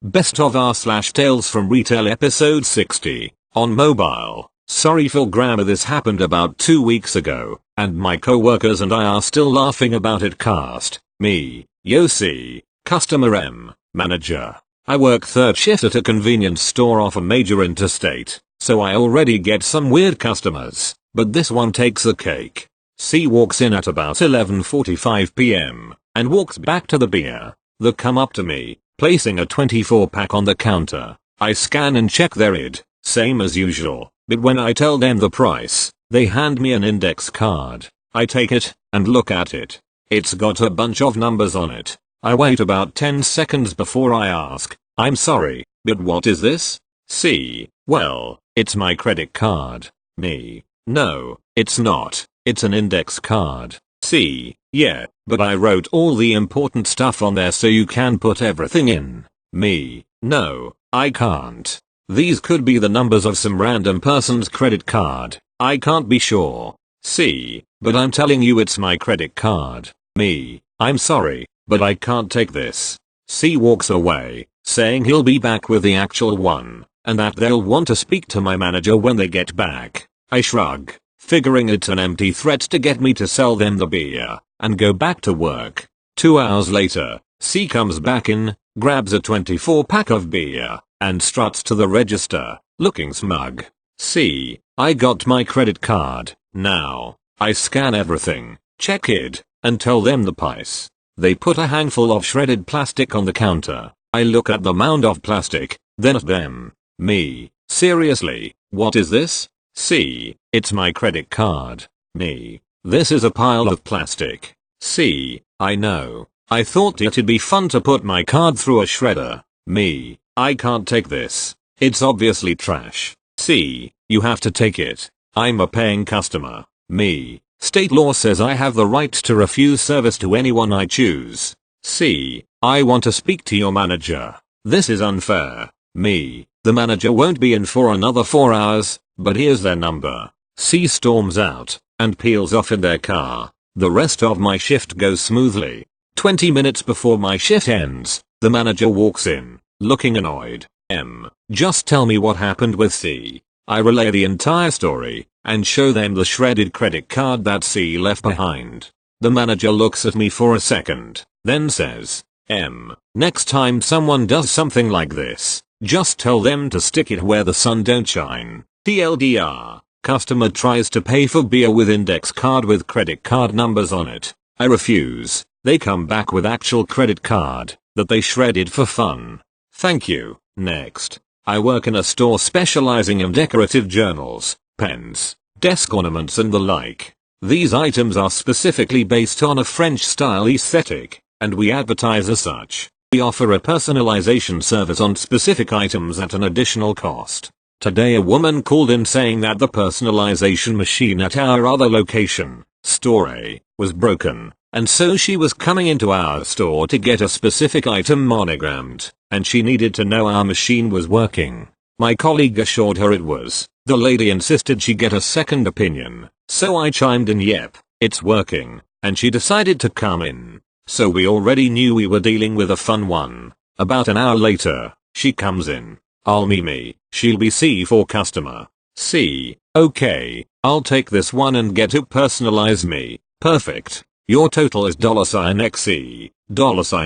Best of R / Tales from Retail episode 60. On mobile. Sorry for grammar, this happened about 2 weeks ago, and my co-workers and I are still laughing about it. Cast. Me. Yossi. Customer M. Manager. I work third shift at a convenience store off a major interstate, so I already get some weird customers, but this one takes the cake. C walks in at about 11:45 p.m. and walks back to the beer. They come up to me, placing a 24-pack on the counter. I scan and check their ID, same as usual, but when I tell them the price, they hand me an index card. I take it, and look at it. It's got a bunch of numbers on it. I wait about 10 seconds before I ask, I'm sorry, but what is this? C. Well, it's my credit card. Me. No, it's not. It's an index card. C. Yeah, but I wrote all the important stuff on there so you can put everything in. Me. No, I can't. These could be the numbers of some random person's credit card. I can't be sure. C. But I'm telling you it's my credit card. Me. I'm sorry, but I can't take this. C walks away, saying he'll be back with the actual one, and that they'll want to speak to my manager when they get back. I shrug, figuring it's an empty threat to get me to sell them the beer, and go back to work. 2 hours later, C comes back in, grabs a 24-pack of beer, and struts to the register, looking smug. C. I got my credit card. Now. I scan everything, check it, and tell them the price. They put a handful of shredded plastic on the counter. I look at the mound of plastic, then at them. Me. Seriously, what is this? C. It's my credit card. Me. This is a pile of plastic. C. I know. I thought it'd be fun to put my card through a shredder. Me. I can't take this. It's obviously trash. C. You have to take it. I'm a paying customer. Me. State law says I have the right to refuse service to anyone I choose. C. I want to speak to your manager. This is unfair. Me. The manager won't be in for another 4 hours, but here's their number. C storms out, and peels off in their car. The rest of my shift goes smoothly. 20 minutes before my shift ends, the manager walks in, looking annoyed. M. Just tell me what happened with C. I relay the entire story, and show them the shredded credit card that C left behind. The manager looks at me for a second, then says, M. Next time someone does something like this, just tell them to stick it where the sun don't shine. TLDR. Customer tries to pay for beer with index card with credit card numbers on it. I refuse. They come back with actual credit card that they shredded for fun. Thank you. Next. I work in a store specializing in decorative journals, pens, desk ornaments and the like. These items are specifically based on a French-style aesthetic, and we advertise as such. We offer a personalization service on specific items at an additional cost. Today a woman called in saying that the personalization machine at our other location, Store A, was broken, and so she was coming into our store to get a specific item monogrammed, and she needed to know our machine was working. My colleague assured her it was. The lady insisted she get a second opinion, so I chimed in, yep, it's working, and she decided to come in. So we already knew we were dealing with a fun one. About an hour later, she comes in. I'll me. She'll be C for customer. C. Okay, I'll take this one and get to personalize me. Perfect. Your total is $XC.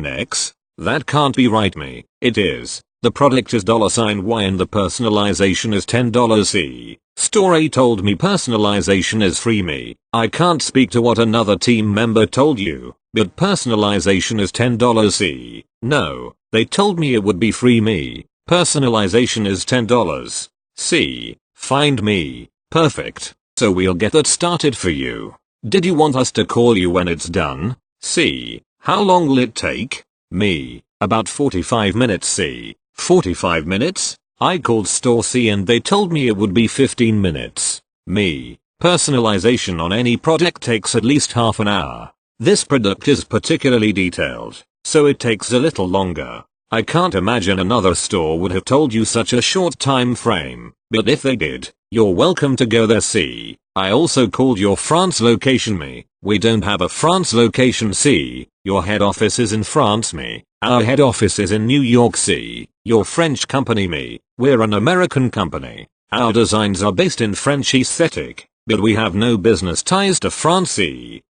$X? That can't be right, me. It is. The product is $Y and the personalization is $10 Store A told me personalization is free, me. I can't speak to what another team member told you, but personalization is $10 No, they told me it would be free, me. Personalization is $10 C. Find me. Perfect. So we'll get that started for you. Did you want us to call you when it's done? C. How long will it take? Me. About 45 minutes. C. 45 minutes? I called Store C and they told me it would be 15 minutes. Me. Personalization on any product takes at least half an hour. This product is particularly detailed, so it takes a little longer. I can't imagine another store would have told you such a short time frame, but if they did, you're welcome to go there. C. I also called your France location. Me. We don't have a France location. C. Your head office is in France, me. Our head office is in New York City. Your French company, me. We're an American company. Our designs are based in French aesthetic, but we have no business ties to France.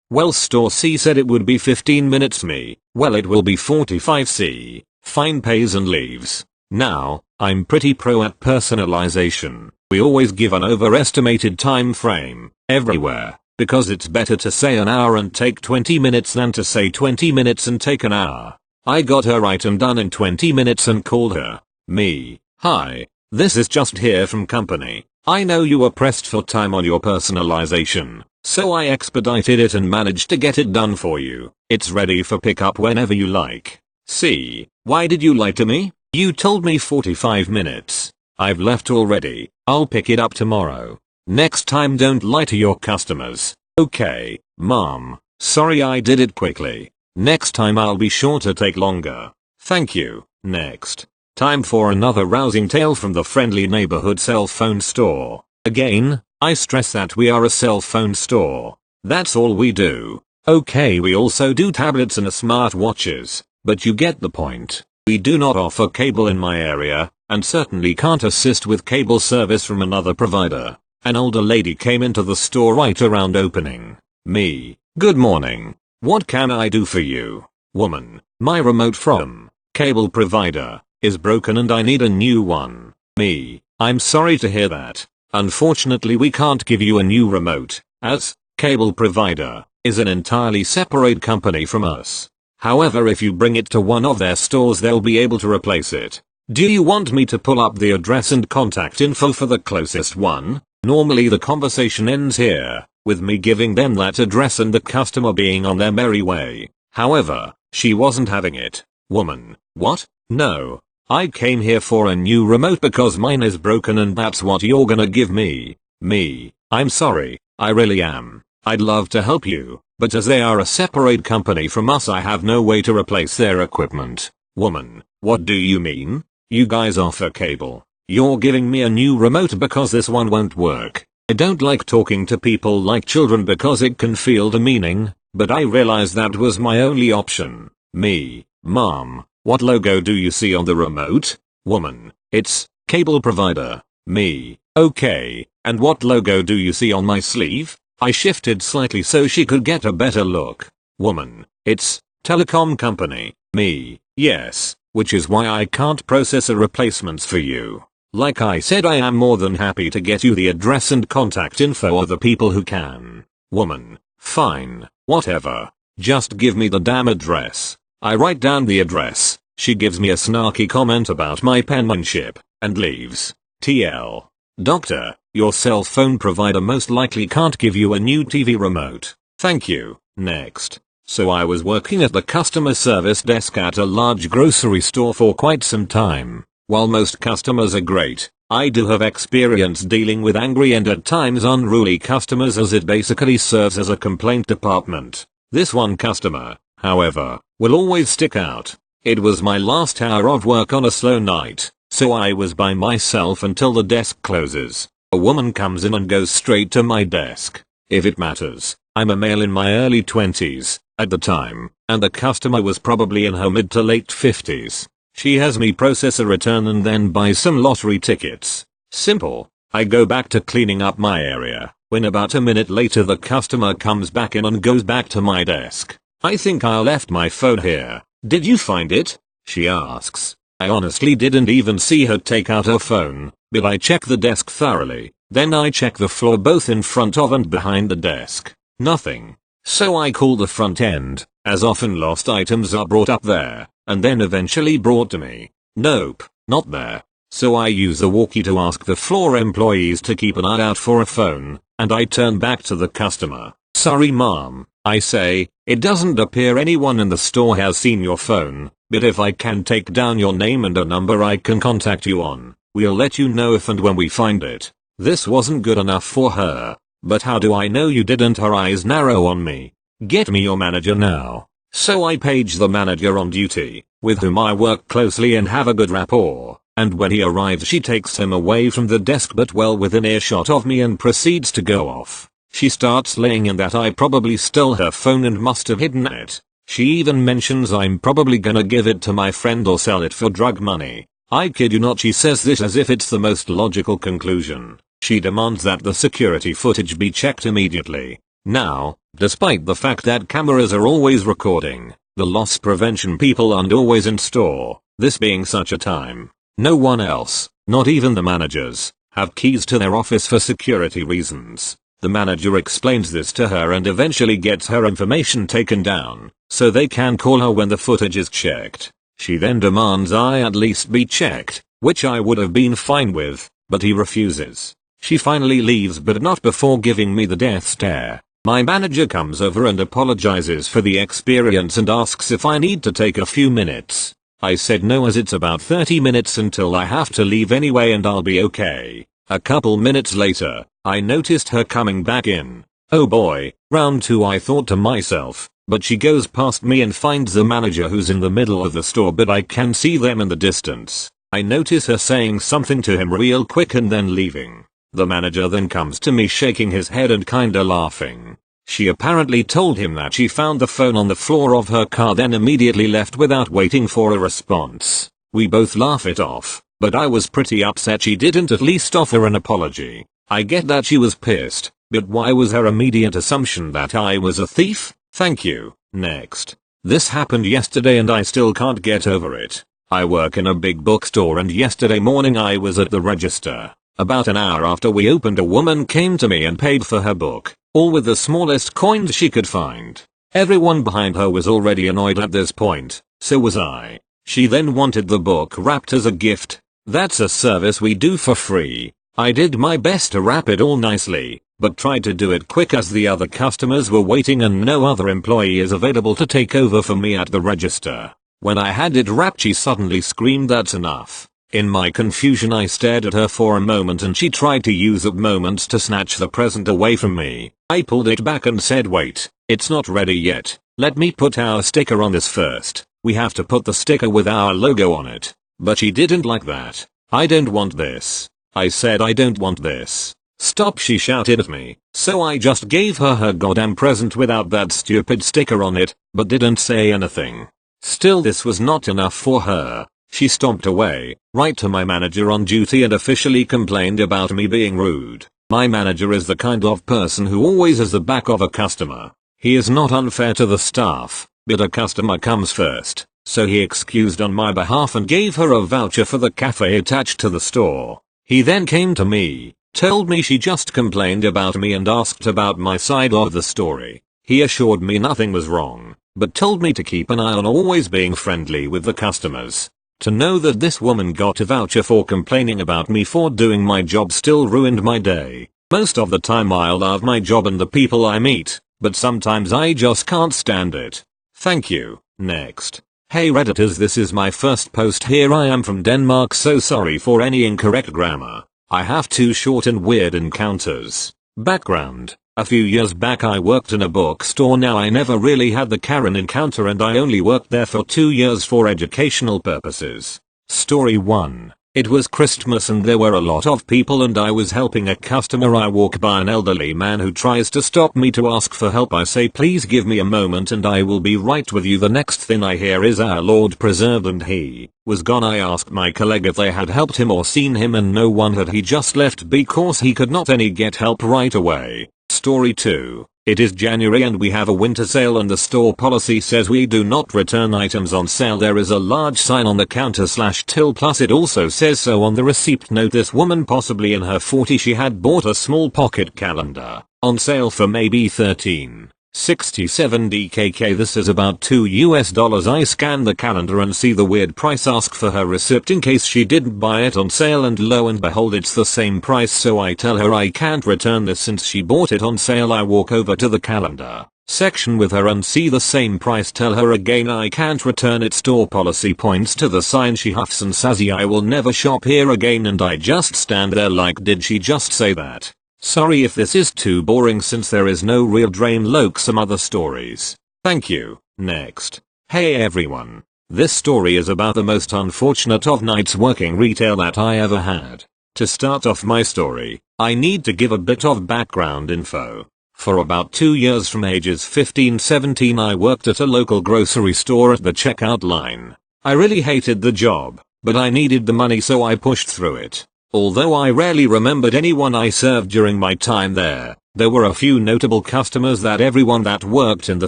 Well, store C said it would be 15 minutes, me. Well, it will be 45. Fine, pays and leaves. Now, I'm pretty pro at personalization. We always give an overestimated time frame, everywhere, because it's better to say an hour and take 20 minutes than to say 20 minutes and take an hour. I got her item done in 20 minutes and called her. Me. Hi, this is just here from company. I know you were pressed for time on your personalization, so I expedited it and managed to get it done for you. It's ready for pickup whenever you like. See, why did you lie to me? You told me 45 minutes. I've left already. I'll pick it up tomorrow. Next time don't lie to your customers. Okay, Mom. Sorry I did it quickly. Next time I'll be sure to take longer. Thank you. Next. Time for another rousing tale from the friendly neighborhood cell phone store. Again, I stress that we are a cell phone store. That's all we do. Okay, we also do tablets and smartwatches, but you get the point. We do not offer cable in my area, and certainly can't assist with cable service from another provider. An older lady came into the store right around opening. Me. Good morning. What can I do for you? Woman. My remote from cable provider is broken and I need a new one. Me. I'm sorry to hear that. Unfortunately we can't give you a new remote, as cable provider is an entirely separate company from us. However, if you bring it to one of their stores they'll be able to replace it. Do you want me to pull up the address and contact info for the closest one? Normally the conversation ends here, with me giving them that address and the customer being on their merry way. However, she wasn't having it. Woman. What? No. I came here for a new remote because mine is broken and that's what you're gonna give me. Me. I'm sorry. I really am. I'd love to help you, but as they are a separate company from us I have no way to replace their equipment. Woman. What do you mean? You guys offer cable. You're giving me a new remote because this one won't work. I don't like talking to people like children because it can feel demeaning, but I realized that was my only option. Me. Mom. What logo do you see on the remote? Woman. It's cable provider. Me. Okay, and what logo do you see on my sleeve? I shifted slightly so she could get a better look. Woman. It's telecom company. Me. Yes, which is why I can't process a replacements for you. Like I said, I am more than happy to get you the address and contact info of the people who can. Woman. Fine, whatever. Just give me the damn address. I write down the address. She gives me a snarky comment about my penmanship and leaves. TL. Doctor, your cell phone provider most likely can't give you a new TV remote. Thank you. Next. So I was working at the customer service desk at a large grocery store for quite some time. While most customers are great, I do have experience dealing with angry and at times unruly customers, as it basically serves as a complaint department. This one customer, however, will always stick out. It was my last hour of work on a slow night, so I was by myself until the desk closes. A woman comes in and goes straight to my desk. If it matters, I'm a male in my early 20s at the time, and the customer was probably in her mid to late 50s. She has me process a return and then buy some lottery tickets. Simple. I go back to cleaning up my area, when about a minute later the customer comes back in and goes back to my desk. I think I left my phone here. Did you find it? She asks. I honestly didn't even see her take out her phone, but I check the desk thoroughly. Then I check the floor both in front of and behind the desk. Nothing. So I call the front end, as often lost items are brought up there, and then eventually brought to me. Nope, not there. So I use a walkie to ask the floor employees to keep an eye out for a phone, and I turn back to the customer. Sorry ma'am, I say, it doesn't appear anyone in the store has seen your phone, but if I can take down your name and a number I can contact you on, we'll let you know if and when we find it. This wasn't good enough for her. But how do I know you didn't? Her eyes narrow on me. Get me your manager now. So I page the manager on duty, with whom I work closely and have a good rapport, and when he arrives she takes him away from the desk but well within earshot of me and proceeds to go off. She starts laying in that I probably stole her phone and must have hidden it. She even mentions I'm probably gonna give it to my friend or sell it for drug money. I kid you not, she says this as if it's the most logical conclusion. She demands that the security footage be checked immediately. Now, despite the fact that cameras are always recording, the loss prevention people aren't always in store, this being such a time. No one else, not even the managers, have keys to their office for security reasons. The manager explains this to her and eventually gets her information taken down, so they can call her when the footage is checked. She then demands I at least be checked, which I would have been fine with, but he refuses. She finally leaves, but not before giving me the death stare. My manager comes over and apologizes for the experience and asks if I need to take a few minutes. I said no, as it's about 30 minutes until I have to leave anyway and I'll be okay. A couple minutes later, I noticed her coming back in. Oh boy, round 2, I thought to myself, but she goes past me and finds the manager who's in the middle of the store, but I can see them in the distance. I notice her saying something to him real quick and then leaving. The manager then comes to me shaking his head and kinda laughing. She apparently told him that she found the phone on the floor of her car, then immediately left without waiting for a response. We both laugh it off, but I was pretty upset she didn't at least offer an apology. I get that she was pissed, but why was her immediate assumption that I was a thief? Thank you. Next. This happened yesterday and I still can't get over it. I work in a big bookstore and yesterday morning I was at the register. About an hour after we opened, a woman came to me and paid for her book, all with the smallest coins she could find. Everyone behind her was already annoyed at this point, so was I. She then wanted the book wrapped as a gift. That's a service we do for free. I did my best to wrap it all nicely, but tried to do it quick as the other customers were waiting and no other employee is available to take over for me at the register. When I had it wrapped, she suddenly screamed, "That's enough." In my confusion, I stared at her for a moment and she tried to use that moment to snatch the present away from me. I pulled it back and said, "Wait, it's not ready yet. Let me put our sticker on this first. We have to put the sticker with our logo on it." But she didn't like that. "I don't want this." I said, "I don't want this." "Stop," she shouted at me. So I just gave her her goddamn present without that stupid sticker on it, but didn't say anything. Still, this was not enough for her. She stomped away, right to my manager on duty, and officially complained about me being rude. My manager is the kind of person who always has the back of a customer. He is not unfair to the staff, but a customer comes first, so he excused on my behalf and gave her a voucher for the cafe attached to the store. He then came to me, told me she just complained about me and asked about my side of the story. He assured me nothing was wrong, but told me to keep an eye on always being friendly with the customers. To know that this woman got a voucher for complaining about me for doing my job still ruined my day. Most of the time I love my job and the people I meet, but sometimes I just can't stand it. Thank you. Next. Hey Redditors, this is my first post here. I am from Denmark, so sorry for any incorrect grammar. I have 2 short and weird encounters. Background. A few years back I worked in a bookstore. Now I never really had the Karen encounter and I only worked there for 2 years for educational purposes. Story 1. It was Christmas and there were a lot of people and I was helping a customer. I walk by an elderly man who tries to stop me to ask for help. I say, "Please give me a moment and I will be right with you." The next thing I hear is "Our Lord preserve," and he was gone. I asked my colleague if they had helped him or seen him and no one had. He just left because he could not any get help right away. Story 2. It is January and we have a winter sale and the store policy says we do not return items on sale. There is a large sign on the counter/till, plus it also says so on the receipt. Note this woman, possibly in her 40s, she had bought a small pocket calendar on sale for maybe $13.67 DKK. This is about $2. I scan the calendar and see the weird price. Ask for her receipt in case she didn't buy it on sale, and lo and behold it's the same price. So I tell her I can't return this since she bought it on sale. I walk over to the calendar section with her and see the same price. Tell her again I can't return it. Store policy points to the sign. She huffs and says, "I will never shop here again," and I just stand there like, did she just say that? Sorry if this is too boring since there is no real drain. Look some other stories. Thank you. Next. Hey everyone. This story is about the most unfortunate of nights working retail that I ever had. To start off my story, I need to give a bit of background info. For about 2 years from ages 15-17 I worked at a local grocery store at the checkout line. I really hated the job, but I needed the money so I pushed through it. Although I rarely remembered anyone I served during my time there were a few notable customers that everyone that worked in the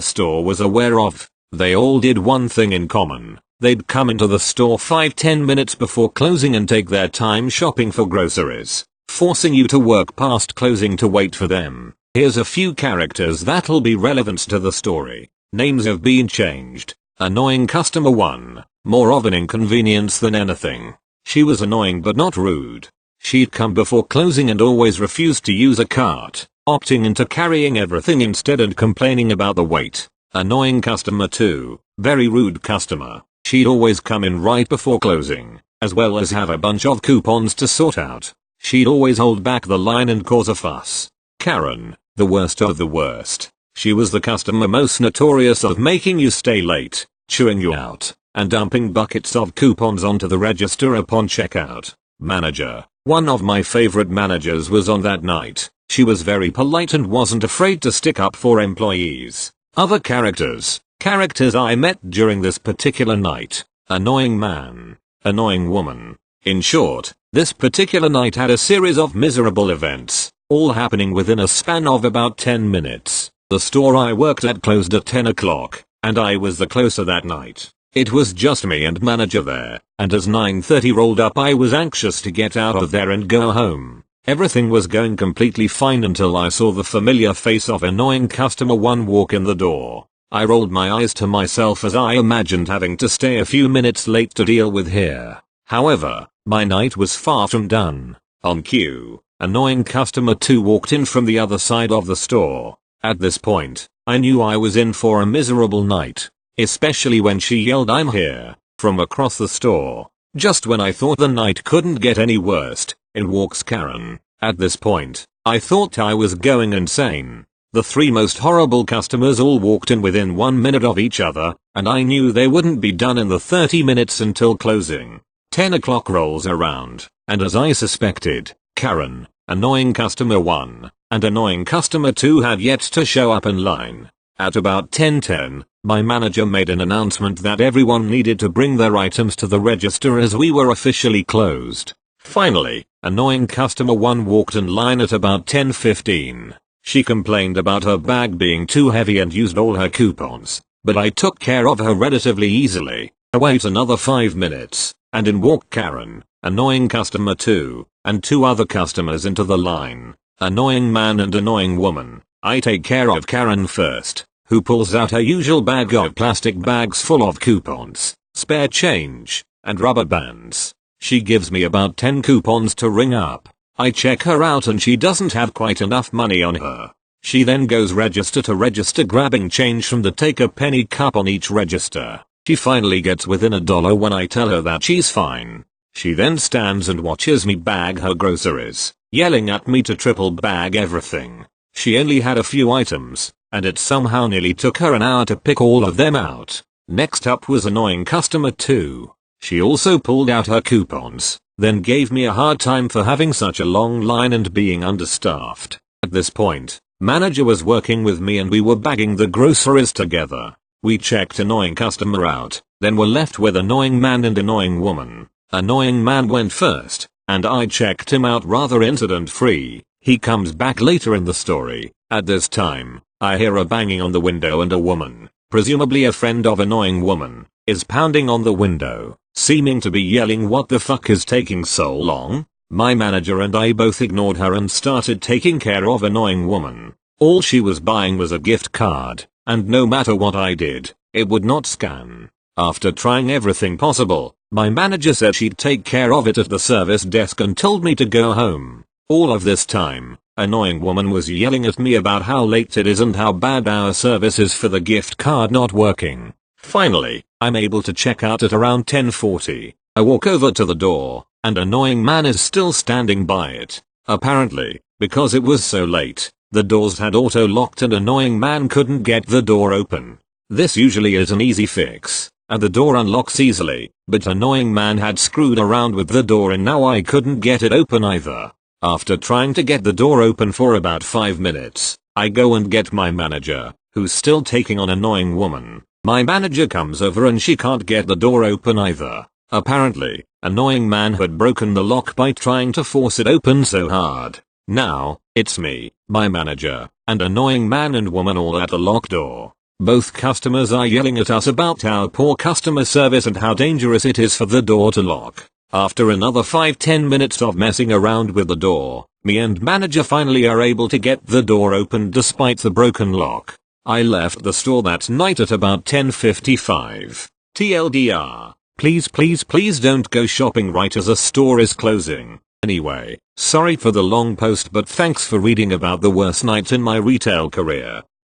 store was aware of. They all did one thing in common. They'd come into the store 5-10 minutes before closing and take their time shopping for groceries, forcing you to work past closing to wait for them. Here's a few characters that'll be relevant to the story. Names have been changed. Annoying customer 1. More of an inconvenience than anything. She was annoying but not rude. She'd come before closing and always refused to use a cart, opting into carrying everything instead and complaining about the wait. Annoying customer 2. Very rude customer. She'd always come in right before closing, as well as have a bunch of coupons to sort out. She'd always hold back the line and cause a fuss. Karen. The worst of the worst. She was the customer most notorious of making you stay late, chewing you out, and dumping buckets of coupons onto the register upon checkout. Manager. One of my favorite managers was on that night. She was very polite and wasn't afraid to stick up for employees. Other characters. Characters I met during this particular night. Annoying man. Annoying woman. In short, this particular night had a series of miserable events, all happening within a span of about 10 minutes. The store I worked at closed at 10 o'clock, and I was the closer that night. It was just me and manager there, and as 9:30 rolled up I was anxious to get out of there and go home. Everything was going completely fine until I saw the familiar face of annoying customer 1 walk in the door. I rolled my eyes to myself as I imagined having to stay a few minutes late to deal with her. However, my night was far from done. On cue, annoying customer 2 walked in from the other side of the store. At this point, I knew I was in for a miserable night, especially when she yelled "I'm here" from across the store. Just when I thought the night couldn't get any worse, in walks Karen. At this point, I thought I was going insane. The 3 most horrible customers all walked in within 1 minute of each other, and I knew they wouldn't be done in the 30 minutes until closing. 10 o'clock rolls around, and as I suspected, Karen, annoying customer 1, and annoying customer 2 had yet to show up in line. At about 10:10, my manager made an announcement that everyone needed to bring their items to the register as we were officially closed. Finally, annoying customer 1 walked in line at about 10:15. She complained about her bag being too heavy and used all her coupons, but I took care of her relatively easily. I wait another 5 minutes, and in walked Karen, annoying customer 2, and 2 other customers into the line. Annoying man and annoying woman. I take care of Karen first, who pulls out her usual bag of plastic bags full of coupons, spare change, and rubber bands. She gives me about 10 coupons to ring up. I check her out and she doesn't have quite enough money on her. She then goes register to register grabbing change from the take a penny cup on each register. She finally gets within $1 when I tell her that she's fine. She then stands and watches me bag her groceries, yelling at me to triple bag everything. She only had a few items, and it somehow nearly took her an hour to pick all of them out. Next up was annoying customer 2. She also pulled out her coupons, then gave me a hard time for having such a long line and being understaffed. At this point, manager was working with me and we were bagging the groceries together. We checked annoying customer out, then were left with annoying man and annoying woman. Annoying man went first, and I checked him out rather incident-free. He comes back later in the story. At this time, I hear a banging on the window and a woman, presumably a friend of annoying woman, is pounding on the window, seeming to be yelling "What the fuck is taking so long?" My manager and I both ignored her and started taking care of annoying woman. All she was buying was a gift card, and no matter what I did, it would not scan. After trying everything possible, my manager said she'd take care of it at the service desk and told me to go home. All of this time, annoying woman was yelling at me about how late it is and how bad our service is for the gift card not working. Finally, I'm able to check out at around 10:40. I walk over to the door, and annoying man is still standing by it. Apparently, because it was so late, the doors had auto-locked and annoying man couldn't get the door open. This usually is an easy fix, and the door unlocks easily, but annoying man had screwed around with the door and now I couldn't get it open either. After trying to get the door open for about 5 minutes, I go and get my manager, who's still taking on annoying woman. My manager comes over and she can't get the door open either. Apparently, annoying man had broken the lock by trying to force it open so hard. Now, it's me, my manager, and annoying man and woman all at the locked door. Both customers are yelling at us about our poor customer service and how dangerous it is for the door to lock. After another 5-10 minutes of messing around with the door, me and manager finally are able to get the door open despite the broken lock. I left the store that night at about 10:55. TLDR. Please don't go shopping right as a store is closing. Anyway, sorry for the long post but thanks for reading about the worst nights in my retail career.